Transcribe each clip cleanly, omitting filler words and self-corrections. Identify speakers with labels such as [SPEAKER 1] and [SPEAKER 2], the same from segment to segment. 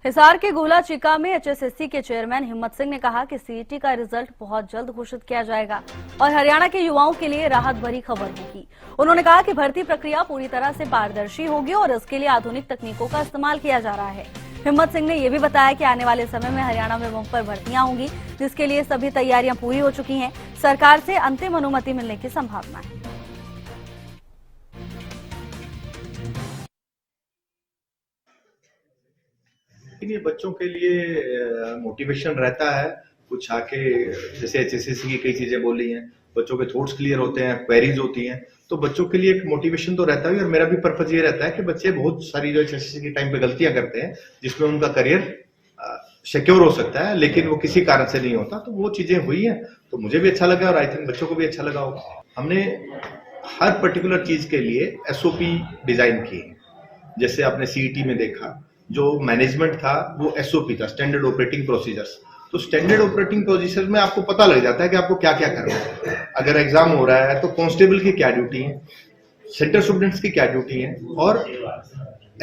[SPEAKER 1] हिसार के गोला चिका में एचएसएससी के चेयरमैन हिम्मत सिंह ने कहा कि सीईटी का रिजल्ट बहुत जल्द घोषित किया जाएगा और हरियाणा के युवाओं के लिए राहत भरी खबर होगी। उन्होंने कहा कि भर्ती प्रक्रिया पूरी तरह से पारदर्शी होगी और इसके लिए आधुनिक तकनीकों का इस्तेमाल किया जा रहा है। हिम्मत सिंह ने यह भी बताया कि आने वाले समय में हरियाणा में बम्पर भर्तियां होंगी, जिसके लिए सभी तैयारियां पूरी हो चुकी हैं। सरकार से अंतिम अनुमति मिलने की संभावना है।
[SPEAKER 2] ये बच्चों के लिए मोटिवेशन रहता है। कुछ आके जैसे एचएसएससी की कई चीजें बोली हैं, बच्चों के थॉट्स क्लियर होते हैं, क्वेरीज होती हैं, तो बच्चों के लिए एक मोटिवेशन तो रहता है। और मेरा भी पर्पज ये रहता है कि बच्चे बहुत सारी जो एचएसएससी के टाइम पे गलतियां करते हैं जिसमें उनका करियर सिक्योर हो सकता है, लेकिन वो किसी कारण से नहीं होता, तो वो चीजें हुई हैं। तो मुझे भी अच्छा लगा और आई थिंक बच्चों को भी अच्छा लगा होगा। हमने हर पर्टिकुलर चीज के लिए एसओपी डिजाइन की है। जैसे आपने सीईटी में देखा, जो मैनेजमेंट था वो एसओपी था, स्टैंडर्ड ऑपरेटिंग प्रोसीजर्स। तो स्टैंडर्ड ऑपरेटिंग प्रोसीजर में आपको पता लग जाता है कि आपको क्या क्या करना है। अगर एग्जाम हो रहा है तो कांस्टेबल की क्या ड्यूटी है, सेंटर स्टूडेंट्स की क्या ड्यूटी है, और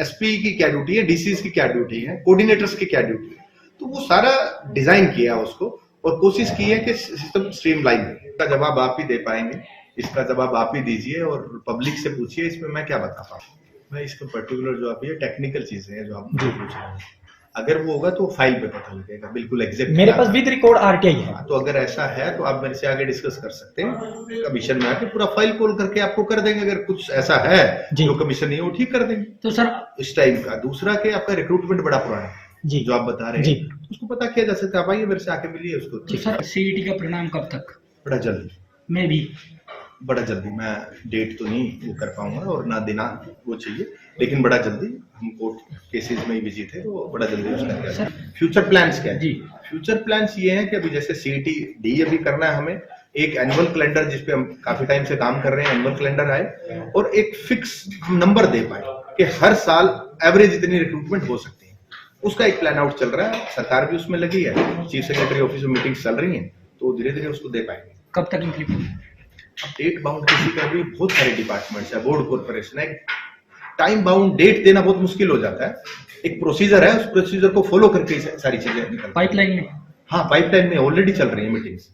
[SPEAKER 2] एसपी की क्या ड्यूटी है, डीसीज की क्या ड्यूटी है, कोऑर्डिनेटर्स की क्या ड्यूटी है। तो वो सारा डिजाइन किया उसको और कोशिश की है कि सिस्टम स्ट्रीमलाइन हो। इसका जवाब आप ही दे पाएंगे, इसका जवाब आप ही दीजिए और पब्लिक से पूछिए, इसमें मैं क्या बता पाऊँ। मैं इसको पर्टिकुलर जो आप ये टेक्निकल चीजें हैं जो आप मुझे पूछ रहे हैं, अगर वो होगा तो फाइल पे पता लगेगा बिल्कुल एग्जैक्ट।
[SPEAKER 3] मेरे पास विद रिकॉर्ड आरटीआई है।
[SPEAKER 2] तो अगर ऐसा है तो आप मेरे से आगे डिस्कस कर सकते हैं। कमीशन में आके पूरा फाइल कॉल करके आपको कर देंगे। अगर कुछ ऐसा है जो कमीशन नहीं है वो ठीक कर देंगे।
[SPEAKER 3] तो सर
[SPEAKER 2] इस टाइम का दूसरा के आपका रिक्रूटमेंट बड़ा पुराना है
[SPEAKER 3] जी,
[SPEAKER 2] जो आप बता रहे हैं, उसको पता किया जा सकता है। आप आइए मेरे से आके मिलिए उसको।
[SPEAKER 3] तो सर सीईटी का परिणाम कब तक?
[SPEAKER 2] बड़ा जल्दी,
[SPEAKER 3] मैं भी
[SPEAKER 2] बड़ा जल्दी। मैं डेट तो नहीं वो कर पाऊंगा और ना दिनांक वो चाहिए, लेकिन बड़ा जल्दी। हम कोर्ट केसेस में ही बिजी थे तो बड़ा जल्दी उसका। फ्यूचर प्लान्स क्या है जी? फ्यूचर प्लान्स ये हैं कि अभी जैसे सीईटी डी अभी करना है हमें, एक एनुअल कैलेंडर जिसपे हम काफी टाइम से काम कर रहे हैं, एनुअल कैलेंडर आए और एक फिक्स नंबर दे पाए कि हर साल एवरेज इतनी रिक्रूटमेट हो सकती है। उसका एक प्लान आउट चल रहा है, सरकार भी उसमें लगी है, चीफ सेक्रेटरी ऑफिस में मीटिंग्स चल रही हैं, तो धीरे धीरे उसको दे पाएंगे।
[SPEAKER 3] कब तक इम्प्लीमेंट?
[SPEAKER 2] डेट बाउंड किसी का भी बहुत सारे डिपार्टमेंट्स है, बोर्ड कॉर्पोरेशन है, टाइम बाउंड डेट देना बहुत मुश्किल हो जाता है। एक प्रोसीजर है, उस प्रोसीजर को फॉलो करके सारी चीजें निकल।
[SPEAKER 3] पाइपलाइन में?
[SPEAKER 2] हाँ, पाइपलाइन में ऑलरेडी चल रही है मीटिंग्स।